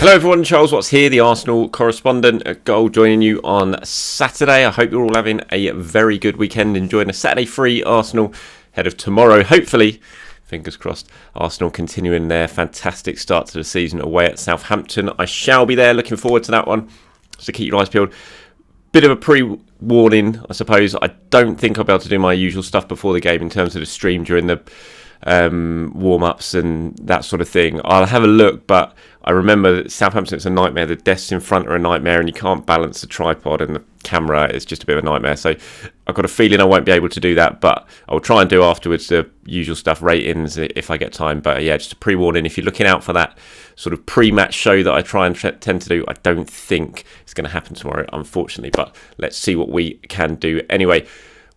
Hello everyone, Charles Watts here, the Arsenal correspondent at Goal, joining you on Saturday. I hope you're all having a very good weekend, enjoying a Saturday free Arsenal ahead of tomorrow. Hopefully, fingers crossed, Arsenal continuing their fantastic start to the season away at Southampton. I shall be there, looking forward to that one, so keep your eyes peeled. Bit of a pre-warning, I suppose. I don't think I'll be able to do my usual stuff before the game in terms of the stream during the warm-ups and that sort of thing. I'll have a look, but I remember that Southampton, it's a nightmare. The desks in front are a nightmare, and you can't balance the tripod, and the camera is just a bit of a nightmare. So I've got a feeling I won't be able to do that, but I'll try and do afterwards the usual stuff, ratings, if I get time. But yeah, just a pre-warning, if you're looking out for that sort of pre-match show that I try and tend to do, I don't think it's going to happen tomorrow, unfortunately, but let's see what we can do anyway.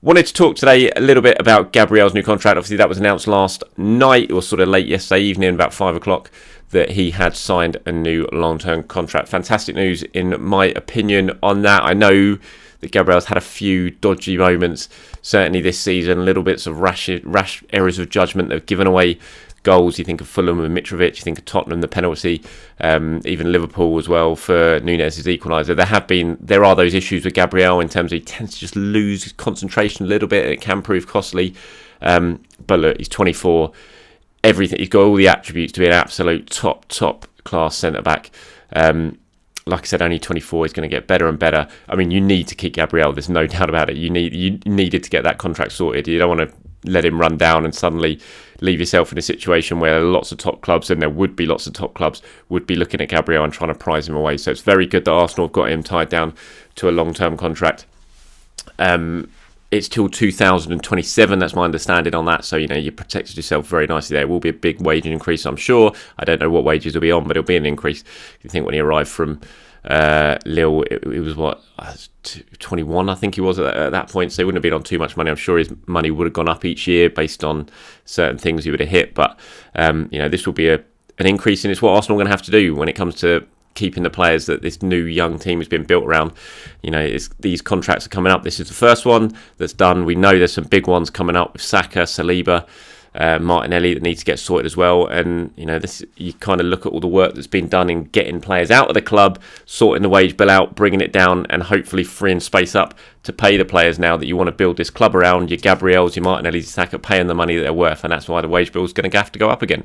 Wanted to talk today a little bit about Gabriel's new contract. Obviously, that was announced last night, or sort of late yesterday evening, about 5 o'clock, that he had signed a new long-term contract. Fantastic news, in my opinion, on that. I know that Gabriel's had a few dodgy moments, certainly this season, little bits of rash errors of judgment that have given away goals. You think of Fulham with Mitrovic, you think of Tottenham, the penalty, even Liverpool as well for Nunez's equaliser. There are those issues with Gabriel in terms of he tends to just lose his concentration a little bit, and it can prove costly. But look, he's 24. He's got all the attributes to be an absolute top class centre back. Like I said, only 24. He's going to get better and better. I mean, you need to keep Gabriel. There's no doubt about it. You needed to get that contract sorted. You don't want to let him run down and suddenly leave yourself in a situation where lots of top clubs, and there would be lots of top clubs, would be looking at Gabriel and trying to prize him away. So it's very good that Arsenal have got him tied down to a long-term contract. It's till 2027, that's my understanding on that. So, you protected yourself very nicely there. It will be a big wage increase, I'm sure. I don't know what wages will be on, but it'll be an increase. You think when he arrived from Lille, it was 21, I think he was at that point. So he wouldn't have been on too much money. I'm sure his money would have gone up each year based on certain things he would have hit. But, this will be an increase, and it's what Arsenal are going to have to do when it comes to keeping the players that this new young team has been built around. These contracts are coming up. This is the first one that's done. We know there's some big ones coming up with Saka, Saliba, Martinelli that need to get sorted as well. And you kind of look at all the work that's been done in getting players out of the club, sorting the wage bill out, bringing it down, and hopefully freeing space up to pay the players now that you want to build this club around. Your Gabriels, your Martinellis, your Saka, paying the money that they're worth, and that's why the wage bill is going to have to go up again.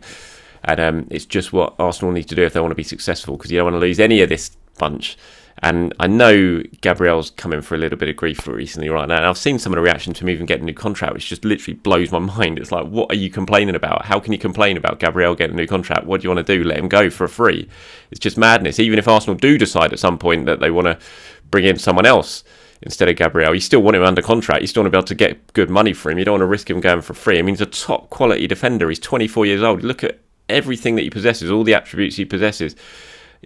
And it's just what Arsenal need to do if they want to be successful, because you don't want to lose any of this bunch. And I know Gabriel's coming for a little bit of grief recently right now. And I've seen some of the reaction to him even getting a new contract, which just literally blows my mind. It's like, what are you complaining about? How can you complain about Gabriel getting a new contract? What do you want to do? Let him go for free? It's just madness. Even if Arsenal do decide at some point that they want to bring in someone else instead of Gabriel, you still want him under contract. You still want to be able to get good money for him. You don't want to risk him going for free. I mean, he's a top quality defender. He's 24 years old. Look at everything that he possesses, all the attributes he possesses,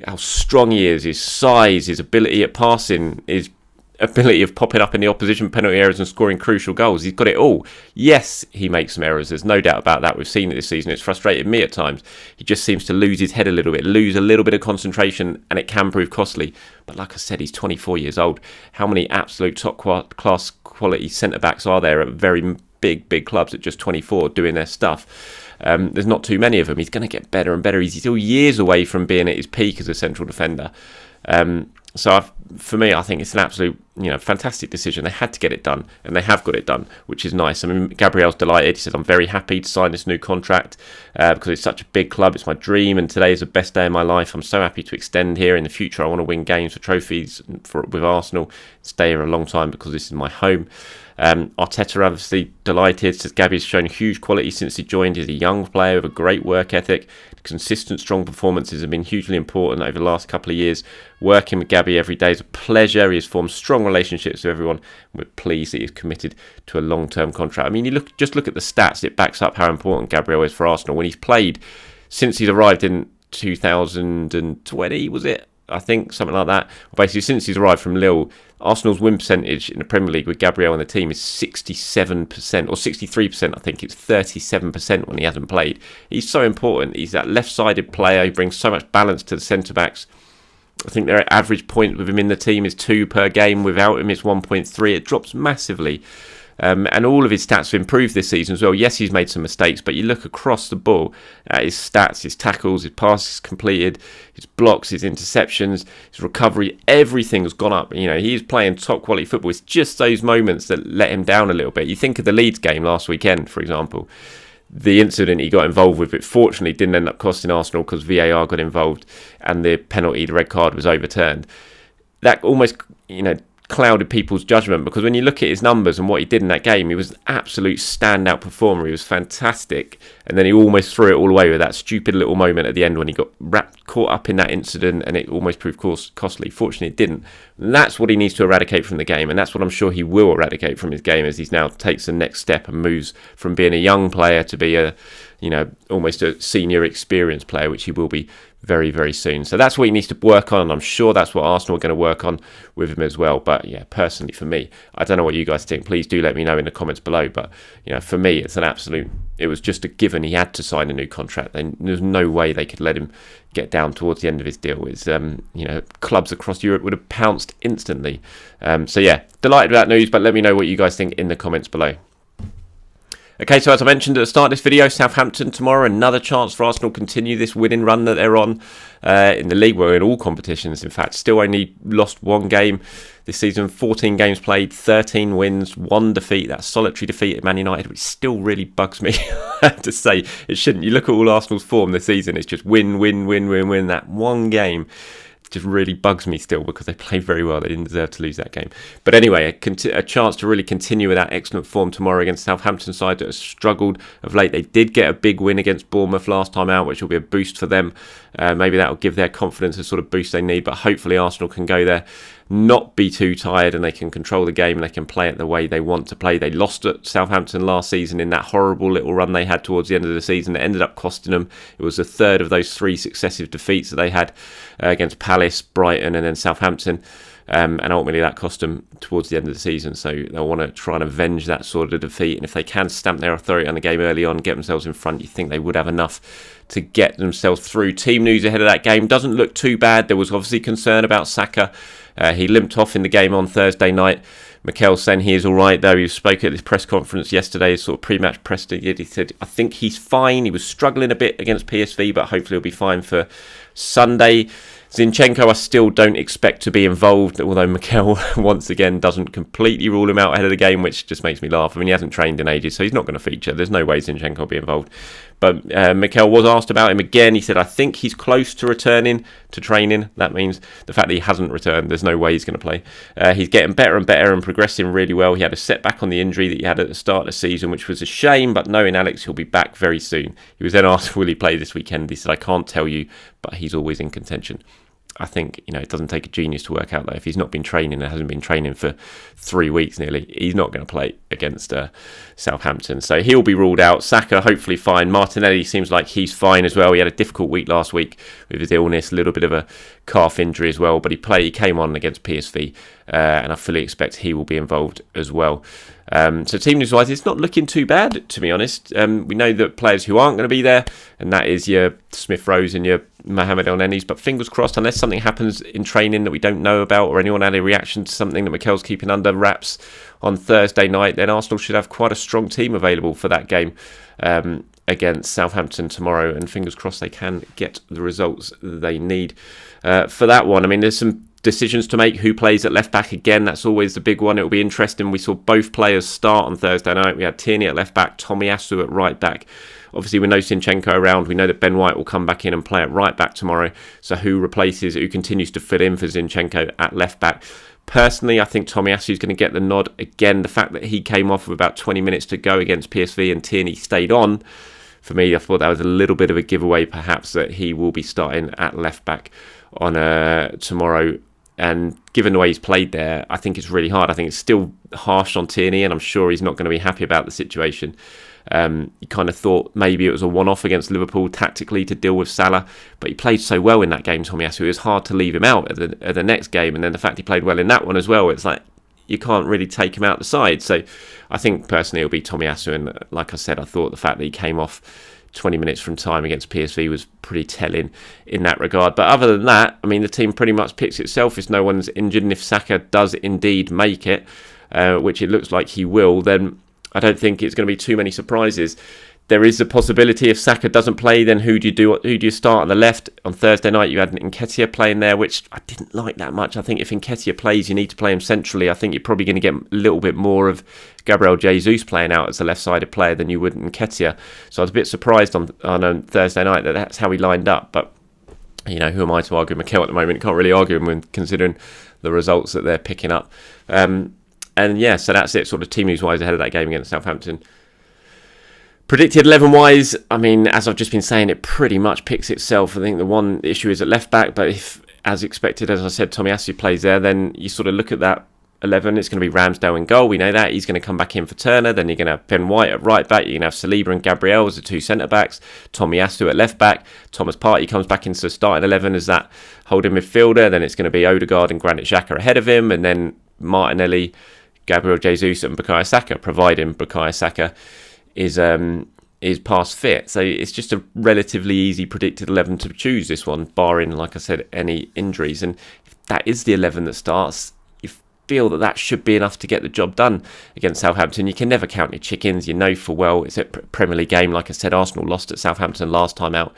how strong he is, his size, his ability at passing, his ability of popping up in the opposition penalty areas and scoring crucial goals. He's got it all. Yes, he makes some errors. There's no doubt about that. We've seen it this season. It's frustrated me at times. He just seems to lose his head a little bit, lose a little bit of concentration, and it can prove costly. But like I said, he's 24 years old. How many absolute top class quality centre-backs are there at very big clubs at just 24 doing their stuff? There's not too many of them. He's going to get better and better. He's still years away from being at his peak as a central defender. For me, I think it's an absolute, fantastic decision. They had to get it done, and they have got it done, which is nice. I mean, Gabriel's delighted. He says, I'm very happy to sign this new contract because it's such a big club. It's my dream, and today is the best day of my life. I'm so happy to extend here. In the future, I want to win games for trophies with Arsenal, stay here a long time because this is my home. Arteta obviously delighted, says Gabby's shown huge quality since he joined. He's a young player with a great work ethic. Consistent, strong performances have been hugely important over the last couple of years. Working with Gabby every day is a pleasure. He has formed strong relationships with everyone. We're pleased that he's committed to a long-term contract. I mean, look at the stats. It backs up how important Gabriel is for Arsenal. When he's played since he's arrived in 2020, was it? I think, something like that. Basically, since he's arrived from Lille, Arsenal's win percentage in the Premier League with Gabriel and the team is 67% or 63%. I think it's 37% when he hasn't played. He's so important. He's that left-sided player. He brings so much balance to the centre-backs. I think their average point with him in the team is 2 per game. Without him, it's 1.3. It drops massively And all of his stats have improved this season as well. Yes, he's made some mistakes, but you look across the ball at his stats, his tackles, his passes completed, his blocks, his interceptions, his recovery, everything has gone up. He's playing top quality football. It's just those moments that let him down a little bit. You think of the Leeds game last weekend, for example. The incident he got involved with, but fortunately didn't end up costing Arsenal because VAR got involved and the penalty, the red card, was overturned. That almost, clouded people's judgment, because when you look at his numbers and what he did in that game, he was an absolute standout performer. He was fantastic, and then he almost threw it all away with that stupid little moment at the end when he got caught up in that incident and it almost proved costly. Fortunately, it didn't. And that's what he needs to eradicate from the game, and that's what I'm sure he will eradicate from his game as he now takes the next step and moves from being a young player to be almost a senior experienced player, which he will be very, very soon. So that's what he needs to work on, and I'm sure that's what Arsenal are going to work on with him as well. But yeah, personally for me, I don't know what you guys think. Please do let me know in the comments below. But for me, it was just a given. He had to sign a new contract. There's no way they could let him get down towards the end of his deal. Clubs across Europe would have pounced instantly. So yeah, delighted with that news, but let me know what you guys think in the comments below. Okay, so as I mentioned at the start of this video, Southampton tomorrow, another chance for Arsenal to continue this winning run that they're on in the league. We're in all competitions, in fact. Still only lost one game this season, 14 games played, 13 wins, 1 defeat. That solitary defeat at Man United, which still really bugs me, I have to say. It shouldn't. You look at all Arsenal's form this season, it's just win, win, win, win, win. That one game just really bugs me still, because they played very well. They didn't deserve to lose that game. But anyway, a chance to really continue with that excellent form tomorrow against Southampton side that has struggled of late. They did get a big win against Bournemouth last time out, which will be a boost for them. Maybe that will give their confidence a sort of boost they need. But hopefully Arsenal can go there, not be too tired, and they can control the game and they can play it the way they want to play. They lost at Southampton last season in that horrible little run they had towards the end of the season. It ended up costing them. It was the third of those 3 successive defeats that they had against Palace, Brighton and then Southampton. And ultimately that cost them towards the end of the season. So they'll want to try and avenge that sort of defeat. And if they can stamp their authority on the game early on, get themselves in front, you think they would have enough to get themselves through. Team news ahead of that game doesn't look too bad. There was obviously concern about Saka. He limped off in the game on Thursday night. Mikel saying he is all right, though. He spoke at this press conference yesterday, his sort of pre-match press. He said, I think he's fine. He was struggling a bit against PSV, but hopefully he'll be fine for Sunday. Zinchenko I still don't expect to be involved, although Mikel once again doesn't completely rule him out ahead of the game, which just makes me laugh. I mean, he hasn't trained in ages, so he's not going to feature. There's no way Zinchenko will be involved. But Mikel was asked about him again. He said, I think he's close to returning to training. That means the fact that he hasn't returned, there's no way he's going to play. He's getting better and better and progressing really well. He had a setback on the injury that he had at the start of the season, which was a shame, but knowing Alex, he'll be back very soon. He was then asked, will he play this weekend? He said, I can't tell you, but he's always in contention. I think, it doesn't take a genius to work out that if he's not been training and hasn't been training for 3 weeks nearly, he's not going to play against Southampton. So he'll be ruled out. Saka, hopefully fine. Martinelli seems like he's fine as well. He had a difficult week last week with his illness, a little bit of a calf injury as well, but he came on against PSV, and I fully expect he will be involved as well. So team news wise, it's not looking too bad, to be honest. We know that players who aren't going to be there, and that is your Smith Rose and your Mohamed El Nenis, but fingers crossed, unless something happens in training that we don't know about, or anyone had a reaction to something that Mikel's keeping under wraps on Thursday night, then Arsenal should have quite a strong team available for that game against Southampton tomorrow, and fingers crossed they can get the results they need for that one. I mean, there's some decisions to make. Who plays at left back again? That's always the big one. It will be interesting. We saw both players start on Thursday night. We had Tierney at left back, Tomiyasu at right back. Obviously, with no Zinchenko around, we know that Ben White will come back in and play at right back tomorrow. So who continues to fill in for Zinchenko at left back? Personally, I think Tomiyasu is going to get the nod again. The fact that he came off with about 20 minutes to go against PSV and Tierney stayed on, for me, I thought that was a little bit of a giveaway, perhaps, that he will be starting at left back on tomorrow. And given the way he's played there, I think it's really hard. I think it's still harsh on Tierney, and I'm sure he's not going to be happy about the situation. You kind of thought maybe it was a one-off against Liverpool tactically to deal with Salah, but he played so well in that game, Tomiyasu. It was hard to leave him out at the next game, and then the fact he played well in that one as well, it's like you can't really take him out the side. So I think personally it'll be Tomiyasu, and like I said, I thought the fact that he came off 20 minutes from time against PSV was pretty telling in that regard. But other than that, I mean, the team pretty much picks itself if no one's injured, and if Saka does indeed make it, which it looks like he will, then I don't think it's going to be too many surprises. There is a possibility if Saka doesn't play, then who do you start on the left? On Thursday night, you had Nketiah playing there, which I didn't like that much. I think if Nketiah plays, you need to play him centrally. I think you're probably going to get a little bit more of Gabriel Jesus playing out as a left-sided player than you would Nketiah. So I was a bit surprised on Thursday night that that's how he lined up. But, who am I to argue Mikel at the moment? Can't really argue him considering the results that they're picking up. So that's it, sort of team news-wise ahead of that game against Southampton. Predicted 11-wise, as I've just been saying, it pretty much picks itself. I think the one issue is at left-back, but if, as expected, as I said, Tomiyasu plays there, then you sort of look at that 11, it's going to be Ramsdale in goal. We know that. He's going to come back in for Turner. Then you're going to have Ben White at right-back. You're going to have Saliba and Gabriel as the two centre-backs. Tomiyasu at left-back. Thomas Partey comes back into the starting 11 as that holding midfielder. Then it's going to be Odegaard and Granit Xhaka ahead of him. And then Martinelli, Gabriel Jesus and Bukayo Saka, providing Bukayo Saka is past fit. So it's just a relatively easy predicted 11 to choose, this one, barring, like I said, any injuries. And if that is the 11 that starts, you feel that should be enough to get the job done against Southampton. You can never count your chickens. You know full well it's a Premier League game. Like I said, Arsenal lost at Southampton last time out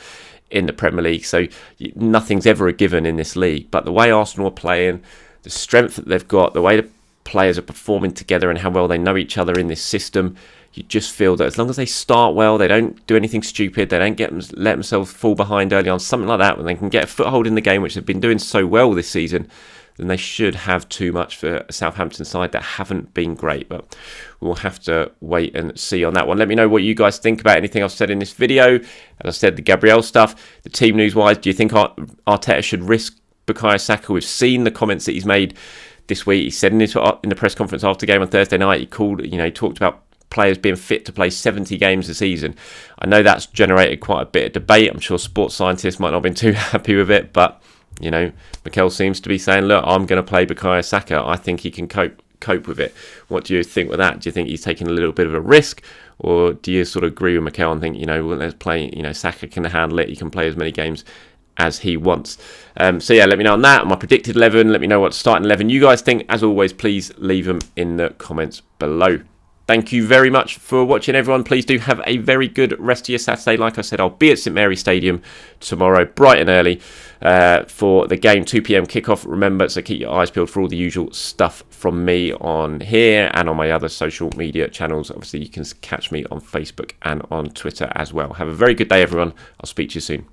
in the Premier League. So nothing's ever a given in this league. But the way Arsenal are playing, the strength that they've got, the way the players are performing together and how well they know each other in this system, you just feel that as long as they start well, they don't do anything stupid, they don't let themselves fall behind early on, something like that, when they can get a foothold in the game, which they've been doing so well this season, then they should have too much for a Southampton side that haven't been great. But we'll have to wait and see on that one. Let me know what you guys think about anything I've said in this video. As I said, the Gabriel stuff, the team news-wise, do you think Arteta should risk Bukayo Saka? We've seen the comments that he's made this week. He said in the press conference after the game on Thursday night, he talked about players being fit to play 70 games a season. I know that's generated quite a bit of debate. I'm sure sports scientists might not have been too happy with it, but Mikel seems to be saying, look, I'm going to play Bukayo Saka. I think he can cope with it. What do you think with that? Do you think he's taking a little bit of a risk, or do you sort of agree with Mikel and think, let's play, Saka can handle it, he can play as many games as he wants? Let me know on that. My predicted 11, let me know what starting 11 you guys think. As always, please leave them in the comments below. Thank you very much for watching, everyone. Please do have a very good rest of your Saturday. Like I said, I'll be at St Mary's Stadium tomorrow, bright and early, for the game, 2 p.m. kickoff. Remember, so keep your eyes peeled for all the usual stuff from me on here and on my other social media channels. Obviously, you can catch me on Facebook and on Twitter as well. Have a very good day, everyone. I'll speak to you soon.